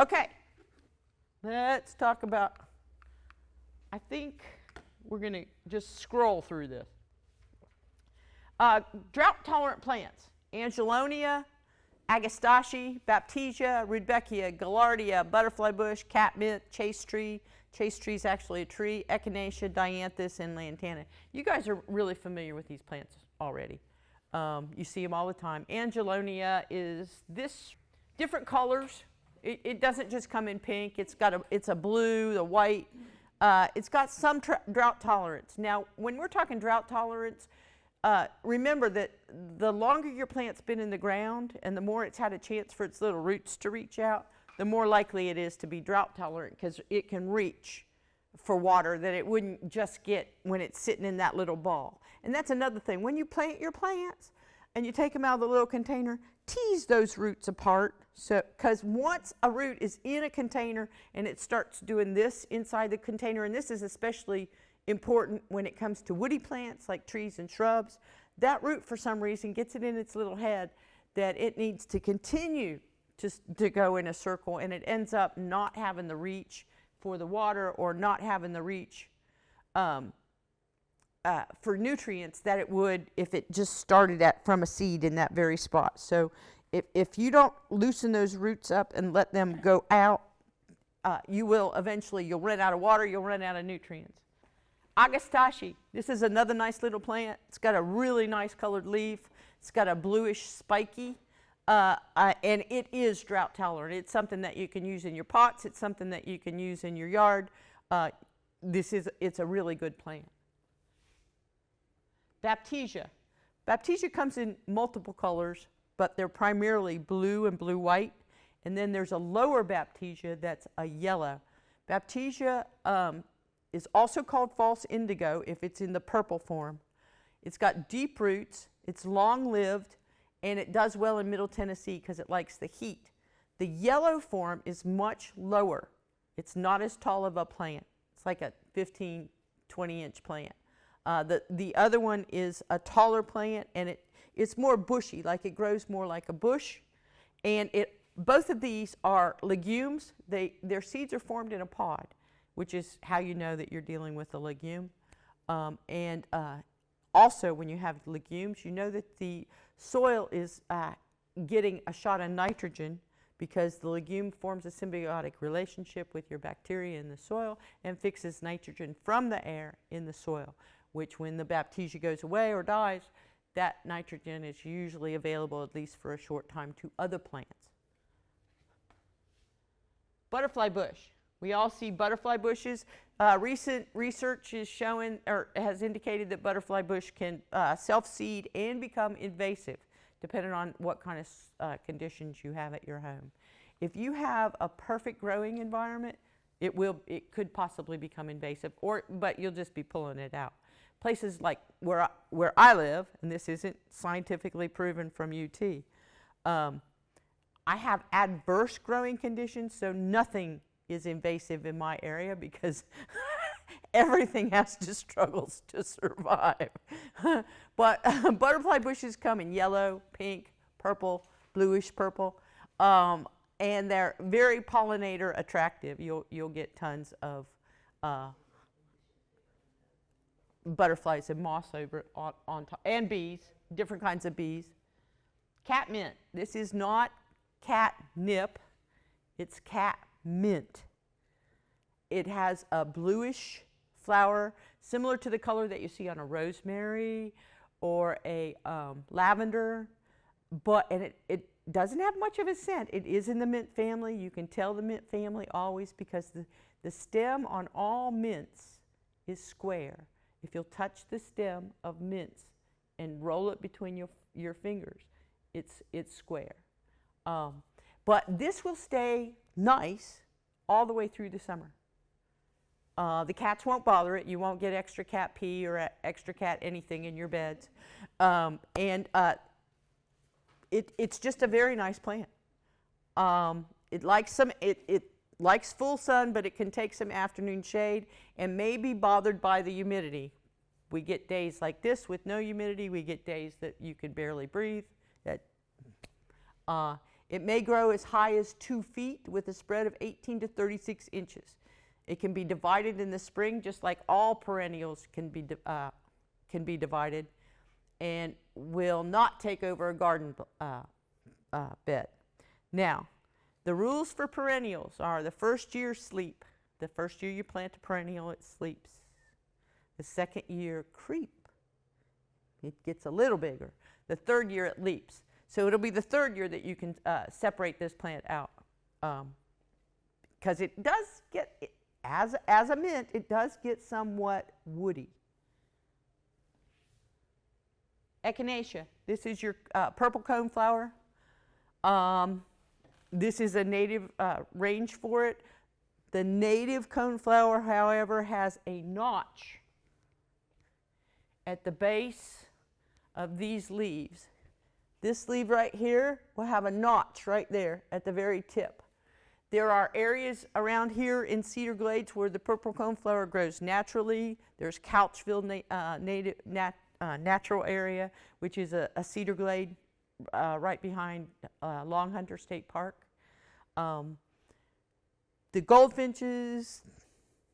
Okay, let's talk about, I think we're going to just scroll through this. Drought-tolerant plants, Angelonia, Agastache, Baptisia, Rudbeckia, Gaillardia, butterfly bush, catmint, chase tree. Chase tree is actually a tree, Echinacea, Dianthus, and Lantana. You guys are really familiar with these plants already. You see them all the time. Angelonia is this different colors. It doesn't just come in pink. It's a blue, the white. It's got some drought tolerance. Now, when we're talking drought tolerance, remember that the longer your plant's been in the ground and the more it's had a chance for its little roots to reach out, the more likely it is to be drought tolerant because it can reach for water that it wouldn't just get when it's sitting in that little ball. And that's another thing. When you plant your plants and you take them out of the little container, tease those roots apart. Because once a root is in a container and it starts doing this inside the container, and this is especially important when it comes to woody plants like trees and shrubs, that root for some reason gets it in its little head that it needs to continue to go in a circle, and it ends up not having the reach for the water or not having the reach for nutrients that it would if it just started from a seed in that very spot. So if you don't loosen those roots up and let them go out, you'll run out of water, you'll run out of nutrients. Agastache, this is another nice little plant. It's got a really nice colored leaf. It's got a bluish spiky, and it is drought tolerant. It's something that you can use in your pots. It's something that you can use in your yard. It's a really good plant. Baptisia. Baptisia comes in multiple colors, but they're primarily blue and blue-white. And then there's a lower Baptisia that's a yellow. Baptisia is also called false indigo if it's in the purple form. It's got deep roots, it's long-lived, and it does well in Middle Tennessee because it likes the heat. The yellow form is much lower. It's not as tall of a plant. It's like a 15, 20-inch plant. The other one is a taller plant, and it's more bushy, like it grows more like a bush. And both of these are legumes. Their seeds are formed in a pod, which is how you know that you're dealing with a legume. Also, when you have legumes, you know that the soil is getting a shot of nitrogen because the legume forms a symbiotic relationship with your bacteria in the soil and fixes nitrogen from the air in the soil, which when the Baptisia goes away or dies, that nitrogen is usually available at least for a short time to other plants. Butterfly bush. We all see butterfly bushes. Recent research is showing or has indicated that butterfly bush can self-seed and become invasive depending on what kind of conditions you have at your home. If you have a perfect growing environment, it could possibly become invasive, but you'll just be pulling it out. Places like where I live, and this isn't scientifically proven from UT, I have adverse growing conditions, so nothing is invasive in my area because everything has to struggle to survive. But butterfly bushes come in yellow, pink, purple, bluish purple, and they're very pollinator attractive. You'll get tons of butterflies and moths over it on top, and bees, different kinds of bees. Catmint. This is not catnip, it's catmint. It has a bluish flower similar to the color that you see on a rosemary or a lavender, and it doesn't have much of a scent. It is in the mint family. You can tell the mint family always because the stem on all mints is square. If you'll touch the stem of mints and roll it between your fingers, it's square. But this will stay nice all the way through the summer. The cats won't bother it. You won't get extra cat pee or extra cat anything in your beds. It's just a very nice plant. It likes full sun, but it can take some afternoon shade and may be bothered by the humidity. We get days like this with no humidity. We get days that you can barely breathe. It may grow as high as 2 feet with a spread of 18 to 36 inches. It can be divided in the spring, just like all perennials can be divided, and will not take over a garden bed. Now, the rules for perennials are: the first year, sleep. The first year you plant a perennial, it sleeps. The second year, creep. It gets a little bigger. The third year, it leaps. So it'll be the third year that you can separate this plant out, because it does get, as a mint, it does get somewhat woody. Echinacea. This is your purple coneflower. This is a native range for it. The native coneflower, however, has a notch at the base of these leaves. This leaf right here will have a notch right there at the very tip. There are areas around here in Cedar Glades where the purple coneflower grows naturally. There's Couchville natural area, which is a cedar glade right behind Long Hunter State Park. The goldfinches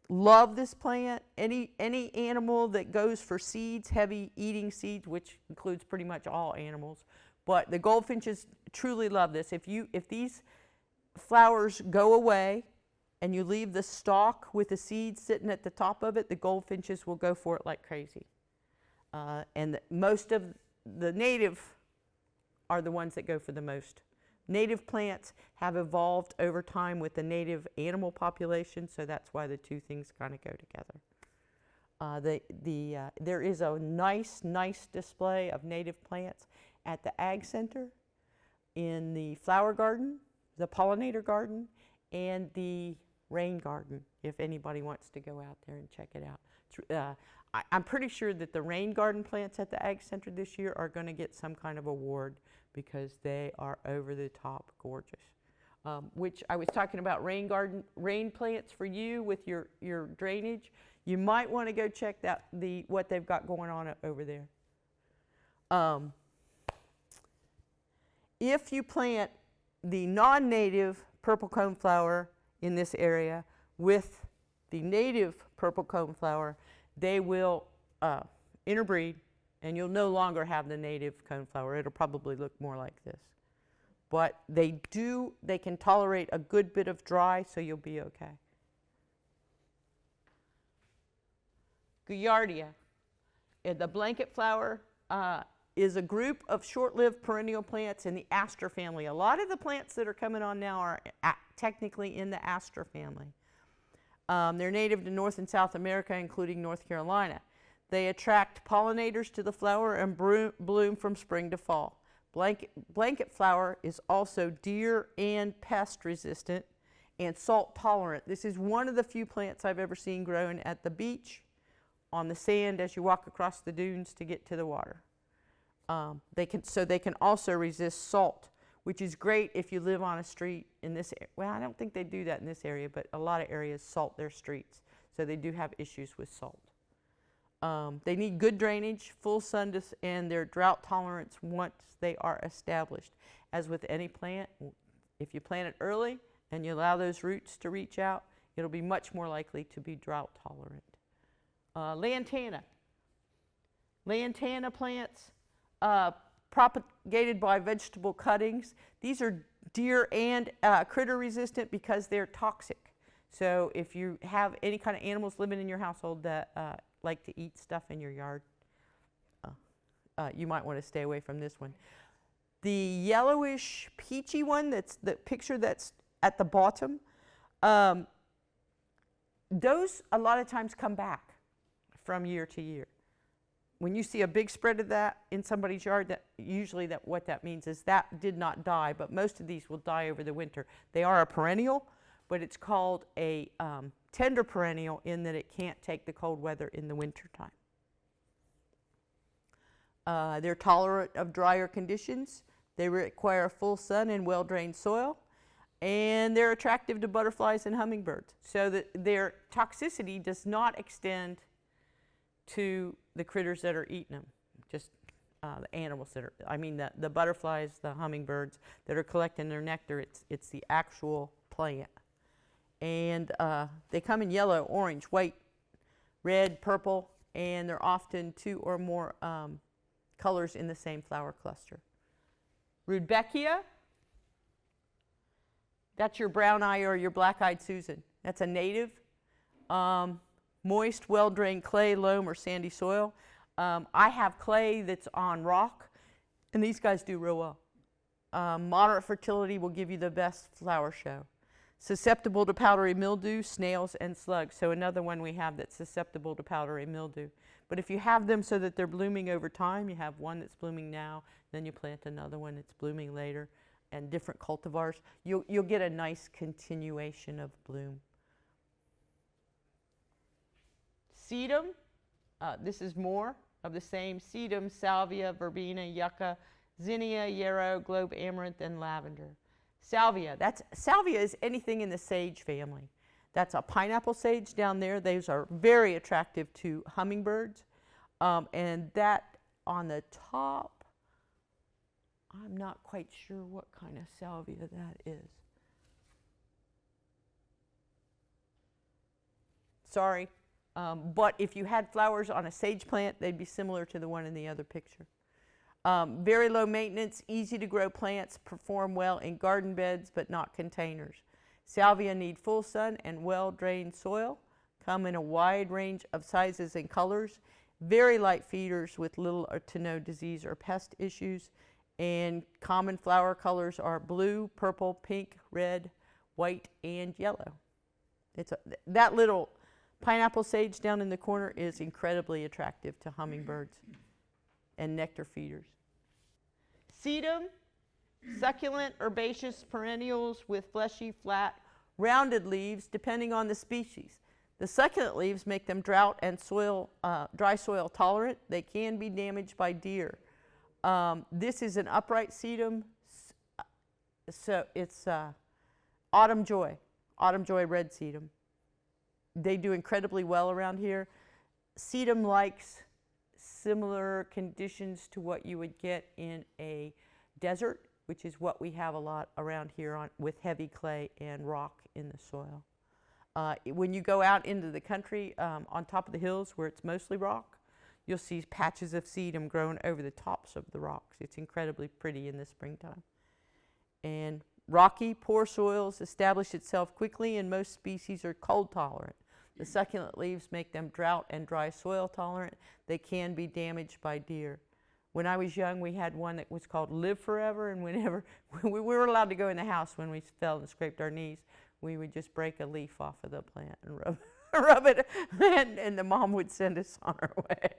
love this plant. Any animal that goes for seeds, heavy eating seeds, which includes pretty much all animals, but the goldfinches truly love this. If these flowers go away and you leave the stalk with the seeds sitting at the top of it, the goldfinches will go for it like crazy. And most of the native are the ones that go for the most. Native plants have evolved over time with the native animal population, so that's why the two things kind of go together. There is a nice display of native plants at the Ag Center, in the flower garden, the pollinator garden, and the rain garden, if anybody wants to go out there and check it out. I'm pretty sure that the rain garden plants at the Ag Center this year are going to get some kind of award because they are over the top gorgeous. Which I was talking about rain plants for you with your drainage. You might want to go check what they've got going on over there. If you plant the non-native purple coneflower in this area with the native purple coneflower, they will interbreed, and you'll no longer have the native coneflower. It'll probably look more like this. But they can tolerate a good bit of dry, so you'll be okay. Gaillardia. The blanket flower is a group of short-lived perennial plants in the aster family. A lot of the plants that are coming on now are technically in the aster family. They're native to North and South America, including North Carolina. They attract pollinators to the flower and bloom from spring to fall. Blanket flower is also deer and pest resistant and salt tolerant. This is one of the few plants I've ever seen grown at the beach, on the sand as you walk across the dunes to get to the water. They can also resist salt, which is great if you live on a street in this area. Well, I don't think they do that in this area, but a lot of areas salt their streets, so they do have issues with salt. They need good drainage, full sun, and their drought tolerance once they are established. As with any plant, if you plant it early and you allow those roots to reach out, it'll be much more likely to be drought tolerant. Lantana. Lantana plants, propagated by vegetable cuttings. These are deer and critter resistant because they're toxic. So if you have any kind of animals living in your household that like to eat stuff in your yard, you might want to stay away from this one. The yellowish peachy one, that's the picture that's at the bottom, those a lot of times come back from year to year. When you see a big spread of that in somebody's yard, what that means is that did not die, but most of these will die over the winter. They are a perennial, but it's called a tender perennial in that it can't take the cold weather in the wintertime. They're tolerant of drier conditions. They require full sun and well-drained soil. And they're attractive to butterflies and hummingbirds. So that their toxicity does not extend to the critters that are eating them. Just the animals that are, I mean the butterflies, the hummingbirds that are collecting their nectar. It's the actual plant. And they come in yellow, orange, white, red, purple, and they're often 2 or more colors in the same flower cluster. Rudbeckia, that's your brown eye or your black-eyed Susan. That's a native. Moist, well-drained clay, loam, or sandy soil. I have clay that's on rock, and these guys do real well. Moderate fertility will give you the best flower show. Susceptible to powdery mildew, snails, and slugs. So another one we have that's susceptible to powdery mildew. But if you have them so that they're blooming over time, you have one that's blooming now, then you plant another one that's blooming later, and different cultivars, you'll get a nice continuation of bloom. Sedum, this is more of the same. Sedum, salvia, verbena, yucca, zinnia, yarrow, globe amaranth, and lavender. Salvia, salvia is anything in the sage family. That's a pineapple sage down there. Those are very attractive to hummingbirds. And that on the top, I'm not quite sure what kind of salvia that is. Sorry. But if you had flowers on a sage plant, they'd be similar to the one in the other picture. Very low maintenance, easy to grow plants, perform well in garden beds, but not containers. Salvia need full sun and well-drained soil, come in a wide range of sizes and colors, very light feeders with little to no disease or pest issues, and common flower colors are blue, purple, pink, red, white, and yellow. That little pineapple sage down in the corner is incredibly attractive to hummingbirds and nectar feeders. Sedum, succulent, herbaceous perennials with fleshy, flat, rounded leaves depending on the species. The succulent leaves make them drought and dry soil tolerant. They can be damaged by deer. This is an upright sedum, so it's autumn joy red sedum. They do incredibly well around here. Sedum likes similar conditions to what you would get in a desert, which is what we have a lot around here with heavy clay and rock in the soil. When you go out into the country on top of the hills where it's mostly rock, you'll see patches of sedum growing over the tops of the rocks. It's incredibly pretty in the springtime. And rocky, poor soils establish itself quickly, and most species are cold tolerant. The succulent leaves make them drought and dry soil tolerant. They can be damaged by deer. When I was young, we had one that was called Live Forever, and whenever we were allowed to go in the house when we fell and scraped our knees, we would just break a leaf off of the plant and rub it, and the mom would send us on our way.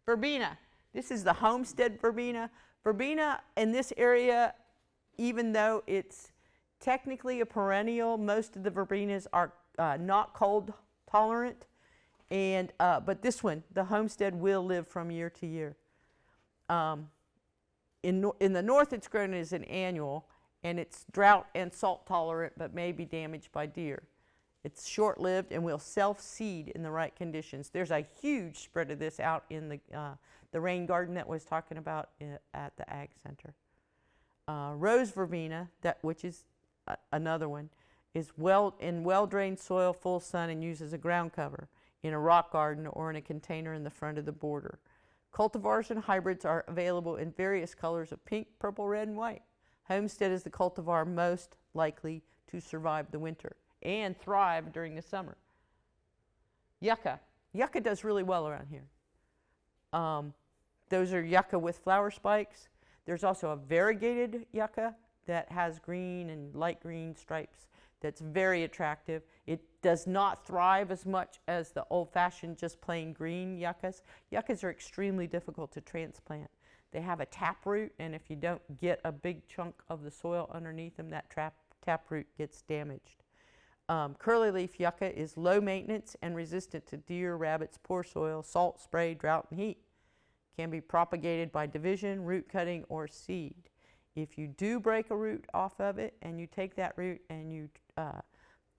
Verbena. This is the homestead verbena. Verbena in this area, even though it's technically a perennial, most of the verbenas are not cold tolerant, but this one, the homestead, will live from year to year. In the north, it's grown as an annual, and it's drought and salt tolerant, but may be damaged by deer. It's short-lived and will self-seed in the right conditions. There's a huge spread of this out in the rain garden that I was talking about at the Ag Center. Rose verbena, which is another one, is in well-drained soil, full sun, and used as a ground cover in a rock garden or in a container in the front of the border. Cultivars and hybrids are available in various colors of pink, purple, red, and white. Homestead is the cultivar most likely to survive the winter and thrive during the summer. Yucca. Yucca does really well around here. Those are yucca with flower spikes. There's also a variegated yucca that has green and light green stripes that's very attractive. It does not thrive as much as the old-fashioned just plain green yuccas. Yuccas are extremely difficult to transplant. They have a taproot, and if you don't get a big chunk of the soil underneath them, that taproot gets damaged. Curly leaf yucca is low maintenance and resistant to deer, rabbits, poor soil, salt, spray, drought, and heat. Can be propagated by division, root cutting, or seed. If you do break a root off of it and you take that root and you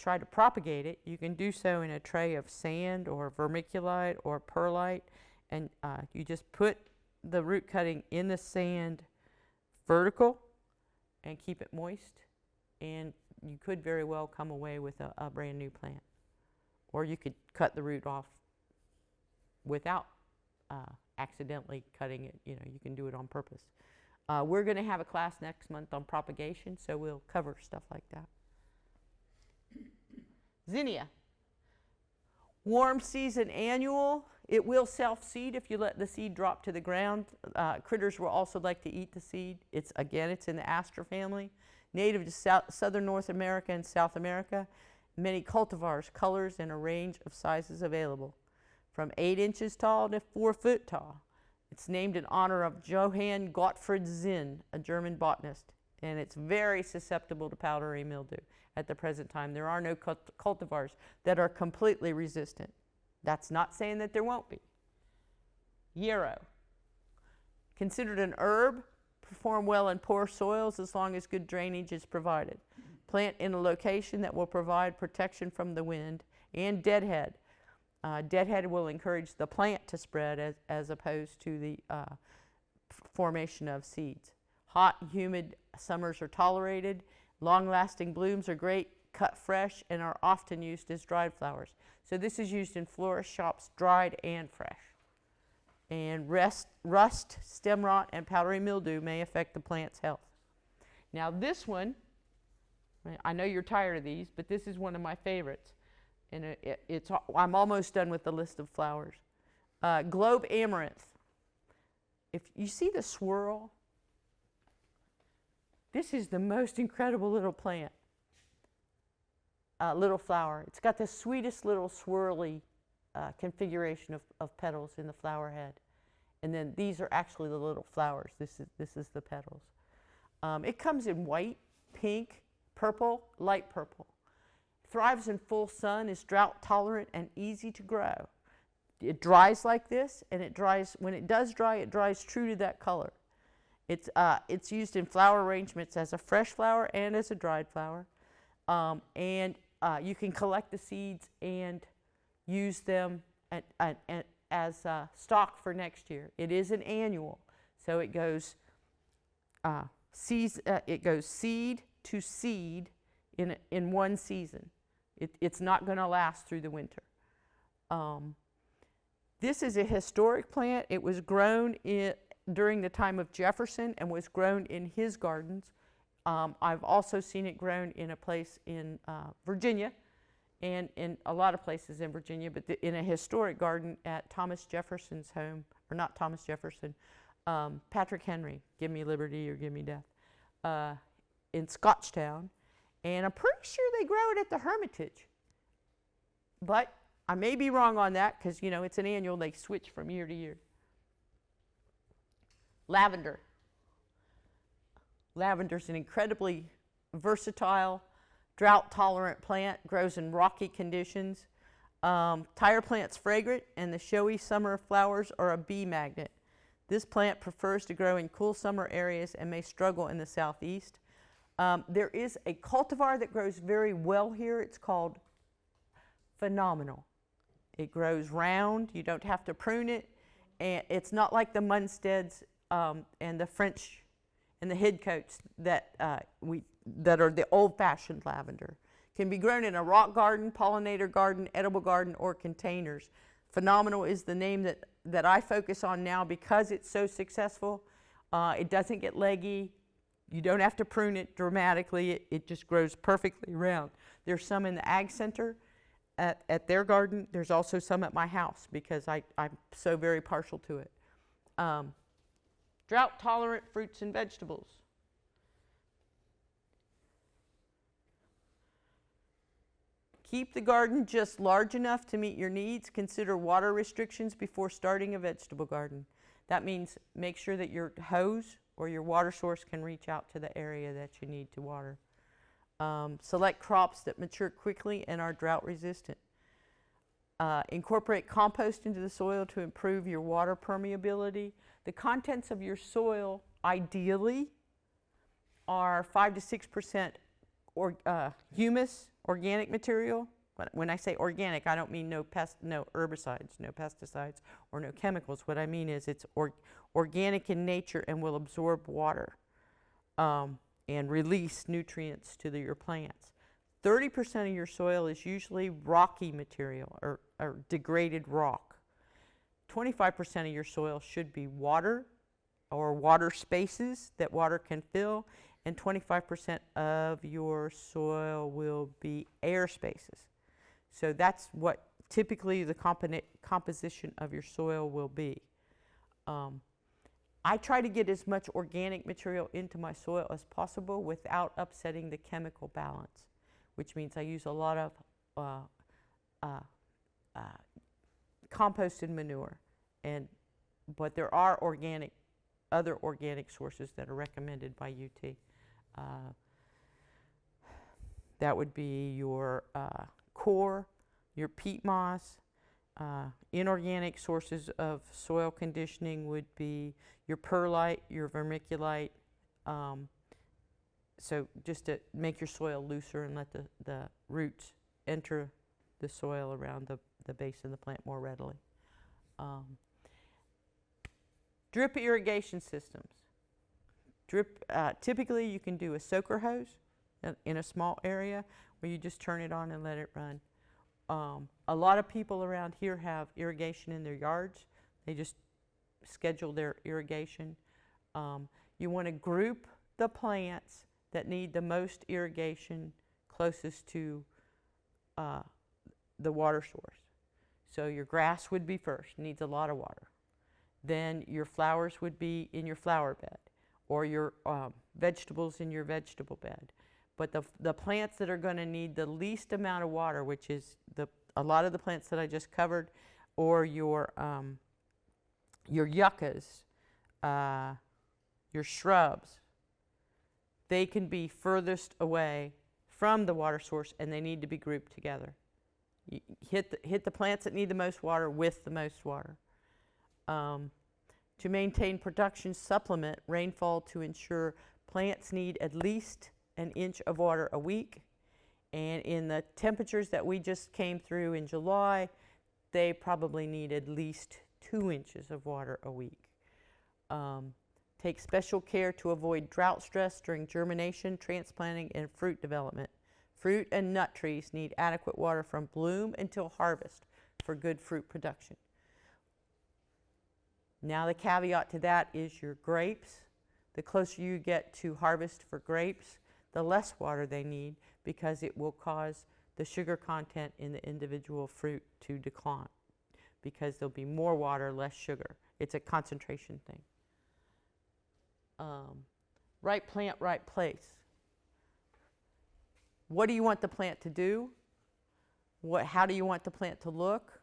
try to propagate it, you can do so in a tray of sand or vermiculite or perlite, and you just put the root cutting in the sand vertical and keep it moist, and you could very well come away with a brand new plant. Or you could cut the root off without accidentally cutting it. You know, you can do it on purpose. We're going to have a class next month on propagation, so we'll cover stuff like that. Zinnia. Warm season annual. It will self-seed if you let the seed drop to the ground. Critters will also like to eat the seed. It's in the aster family. Native to southern North America and South America. Many cultivars, colors, and a range of sizes available, from 8 inches tall to 4 foot tall. It's named in honor of Johann Gottfried Zinn, a German botanist, and it's very susceptible to powdery mildew at the present time. There are no cultivars that are completely resistant. That's not saying that there won't be. Yarrow. Considered an herb, perform well in poor soils as long as good drainage is provided. Plant in a location that will provide protection from the wind, and deadhead. Deadhead will encourage the plant to spread as opposed to the formation of seeds. Hot, humid summers are tolerated. Long-lasting blooms are great, cut fresh, and are often used as dried flowers. So this is used in florist shops, dried and fresh. And rust, stem rot, and powdery mildew may affect the plant's health. Now this one, I know you're tired of these, but this is one of my favorites. And I'm almost done with the list of flowers. Globe amaranth. If you see the swirl, this is the most incredible little plant, little flower. It's got the sweetest little swirly configuration of petals in the flower head. And then these are actually the little flowers. This is the petals. It comes in white, pink, purple, light purple. Thrives in full sun, is drought tolerant and easy to grow. It dries like this, and it dries, when it does dry, it dries true to that color. It's used in flower arrangements as a fresh flower and as a dried flower. You can collect the seeds and use them as stock for next year. It is an annual, so it goes seed to seed in one season. It's not going to last through the winter. This is a historic plant. It was grown during the time of Jefferson and was grown in his gardens. I've also seen it grown in a place in Virginia and in a lot of places in Virginia, but in a historic garden at Thomas Jefferson's home, or not Thomas Jefferson, Patrick Henry, Give Me Liberty or Give Me Death, in Scotchtown. And I'm pretty sure they grow it at the Hermitage. But I may be wrong on that because, you know, it's an annual. They switch from year to year. Lavender. Lavender's an incredibly versatile, drought-tolerant plant. Grows in rocky conditions. Tire plant's fragrant, and the showy summer flowers are a bee magnet. This plant prefers to grow in cool summer areas and may struggle in the southeast. There is a cultivar that grows very well here. It's called Phenomenal. It grows round. You don't have to prune it. And it's not like the Munsteads and the French and the Hidcoats that are the old-fashioned lavender. Can be grown in a rock garden, pollinator garden, edible garden, or containers. Phenomenal is the name that I focus on now because it's so successful. It doesn't get leggy. You don't have to prune it dramatically. It just grows perfectly round. There's some in the Ag Center at their garden. There's also some at my house because I'm so very partial to it. Drought-tolerant fruits and vegetables. Keep the garden just large enough to meet your needs. Consider water restrictions before starting a vegetable garden. That means make sure that your hose or your water source can reach out to the area that you need to water. Select crops that mature quickly and are drought resistant. Incorporate compost into the soil to improve your water permeability. The contents of your soil ideally are 5 to 6% humus, organic material. When I say organic, I don't mean no herbicides, no pesticides, or no chemicals. What I mean is it's organic in nature and will absorb water and release nutrients to your plants. 30% of your soil is usually rocky material or degraded rock. 25% of your soil should be water or water spaces that water can fill, and 25% of your soil will be air spaces. So that's what typically the composition of your soil will be. I try to get as much organic material into my soil as possible without upsetting the chemical balance, which means I use a lot of composted manure, but there are other organic sources that are recommended by UT. That would be your coir, your peat moss. Inorganic sources of soil conditioning would be your perlite, your vermiculite. So just to make your soil looser and let the roots enter the soil around the base of the plant more readily. Drip irrigation systems. Typically you can do a soaker hose in a small area where you just turn it on and let it run. A lot of people around here have irrigation in their yards. They just schedule their irrigation. You want to group the plants that need the most irrigation closest to the water source. So your grass would be first, needs a lot of water. Then your flowers would be in your flower bed, or your vegetables in your vegetable bed. But the plants that are going to need the least amount of water, which is a lot of the plants that I just covered, or your yuccas, your shrubs, they can be furthest away from the water source, and they need to be grouped together. You hit the plants that need the most water with the most water. To maintain production, supplement rainfall to ensure plants need at least an inch of water a week. And in the temperatures that we just came through in July, they probably need at least 2 inches of water a week. Take special care to avoid drought stress during germination, transplanting, and fruit development. Fruit and nut trees need adequate water from bloom until harvest for good fruit production. Now the caveat to that is your grapes. The closer you get to harvest for grapes, the less water they need, because it will cause the sugar content in the individual fruit to decline, because there'll be more water, less sugar. It's a concentration thing. Right plant, right place. What do you want the plant to do? How do you want the plant to look?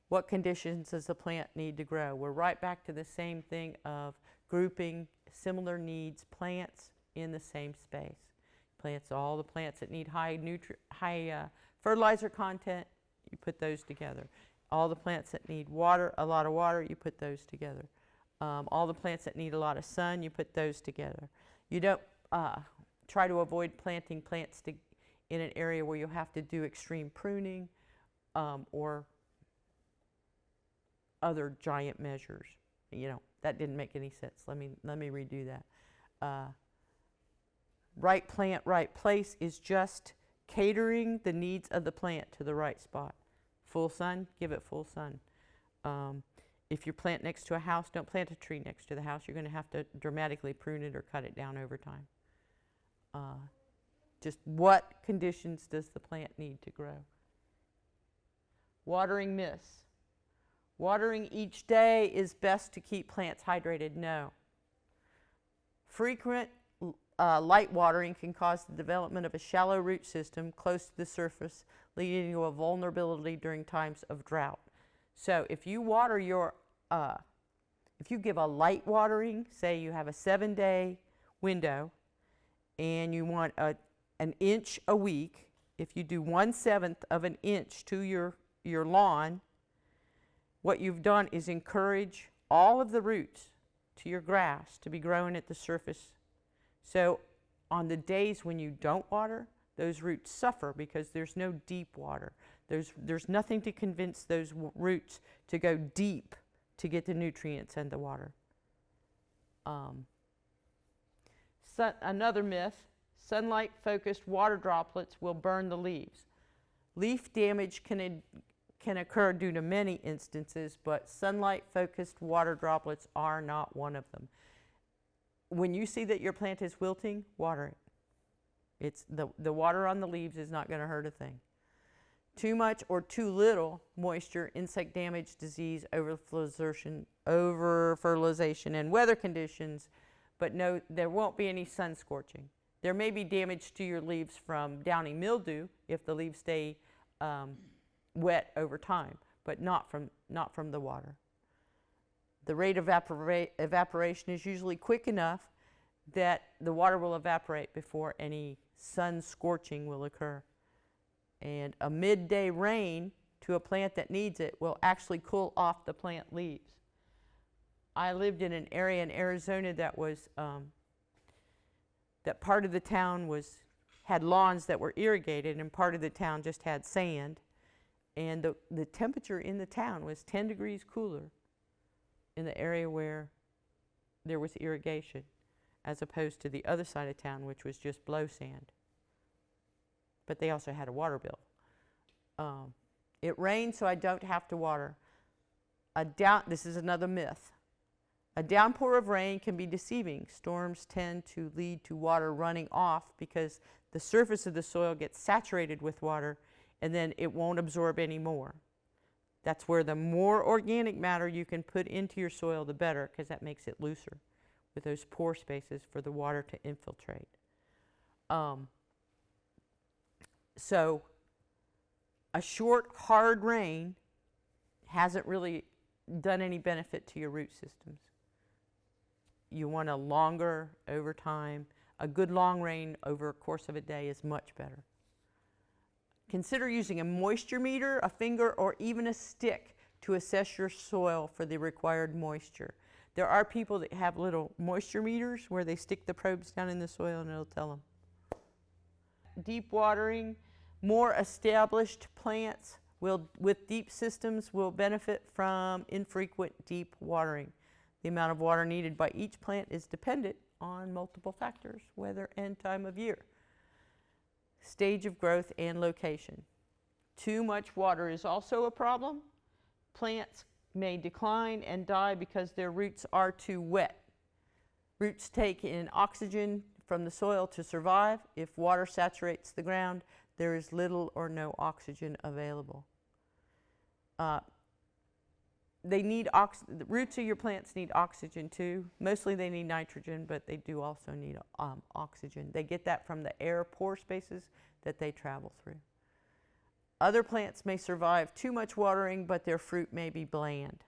What conditions does the plant need to grow? We're right back to the same thing of grouping similar needs plants in the same space. All the plants that need high fertilizer content, you put those together. All the plants that need water, a lot of water, you put those together. All the plants that need a lot of sun, you put those together. You don't try to avoid planting plants in an area where you'll have to do extreme pruning or other giant measures. That didn't make any sense. Let me redo that. Right plant, right place is just catering the needs of the plant to the right spot. Full sun, give it full sun. If you plant next to a house, don't plant a tree next to the house. You're going to have to dramatically prune it or cut it down over time. Just what conditions does the plant need to grow? Watering miss. Watering each day is best to keep plants hydrated? No. Frequent light watering can cause the development of a shallow root system close to the surface, leading to a vulnerability during times of drought. So if you water if you give a light watering, say you have a 7-day window and you want an inch a week, if you do 1/7 of an inch to your lawn, what you've done is encourage all of the roots to your grass to be growing at the surface. So on the days when you don't water, those roots suffer because there's no deep water. There's nothing to convince those roots to go deep to get the nutrients and the water. Another myth, sunlight-focused water droplets will burn the leaves. Leaf damage can occur due to many instances, but sunlight-focused water droplets are not one of them. When you see that your plant is wilting, water it. It's the water on the leaves is not going to hurt a thing. Too much or too little moisture, insect damage, disease, overfertilization, and weather conditions, but no, there won't be any sun scorching. There may be damage to your leaves from downy mildew if the leaves stay wet over time, but not from the water. The rate of evaporation is usually quick enough that the water will evaporate before any sun scorching will occur. And a midday rain to a plant that needs it will actually cool off the plant leaves. I lived in an area in Arizona that was that part of the town had lawns that were irrigated and part of the town just had sand. And the temperature in the town was 10 degrees cooler in the area where there was irrigation, as opposed to the other side of town, which was just blow sand. But they also had a water bill. It rains, so I don't have to water. This is another myth. A downpour of rain can be deceiving. Storms tend to lead to water running off because the surface of the soil gets saturated with water and then it won't absorb any more. That's where the more organic matter you can put into your soil, the better, because that makes it looser with those pore spaces for the water to infiltrate. So a short, hard rain hasn't really done any benefit to your root systems. You want a longer over time. A good long rain over a course of a day is much better. Consider using a moisture meter, a finger, or even a stick to assess your soil for the required moisture. There are people that have little moisture meters where they stick the probes down in the soil and it'll tell them. Deep watering, more established plants with deep systems will benefit from infrequent deep watering. The amount of water needed by each plant is dependent on multiple factors, weather and time of year. Stage of growth and location. Too much water is also a problem. Plants may decline and die because their roots are too wet. Roots take in oxygen from the soil to survive. If water saturates the ground, there is little or no oxygen available. The roots of your plants need oxygen too. Mostly they need nitrogen, but they do also need oxygen. They get that from the air pore spaces that they travel through. Other plants may survive too much watering, but their fruit may be bland.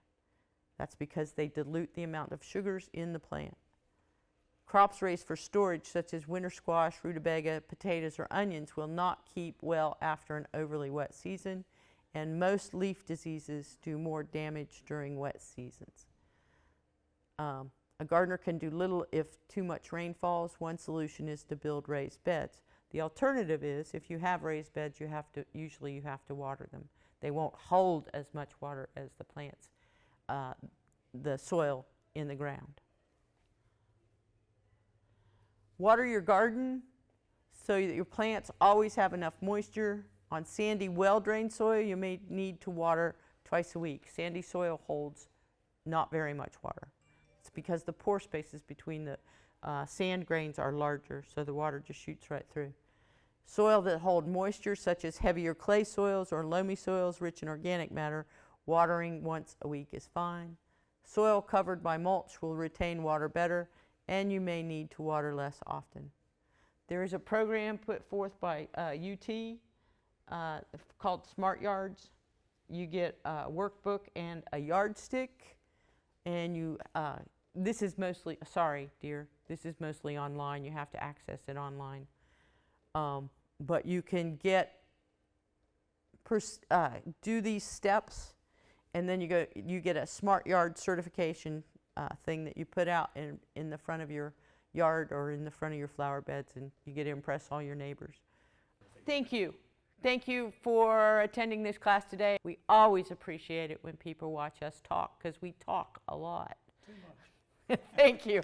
That's because they dilute the amount of sugars in the plant. Crops raised for storage, such as winter squash, rutabaga, potatoes, or onions, will not keep well after an overly wet season, and most leaf diseases do more damage during wet seasons. A gardener can do little if too much rain falls. One solution is to build raised beds. The alternative is, if you have raised beds, usually you have to water them. They won't hold as much water as the plants, the soil in the ground. Water your garden so that your plants always have enough moisture. On sandy, well-drained soil, you may need to water twice a week. Sandy soil holds not very much water. It's because the pore spaces between the sand grains are larger, so the water just shoots right through. Soil that hold moisture, such as heavier clay soils or loamy soils rich in organic matter, watering once a week is fine. Soil covered by mulch will retain water better, and you may need to water less often. There is a program put forth by UT called Smart Yards. You get a workbook and a yardstick, and this is mostly, sorry dear, this is mostly online. You have to access it online. But you can do these steps, and then you get a Smart Yard certification thing that you put out in the front of your yard or in the front of your flower beds, and you get to impress all your neighbors. thank you. Thank you for attending this class today. We always appreciate it when people watch us talk, because we talk a lot. Too much. Thank you.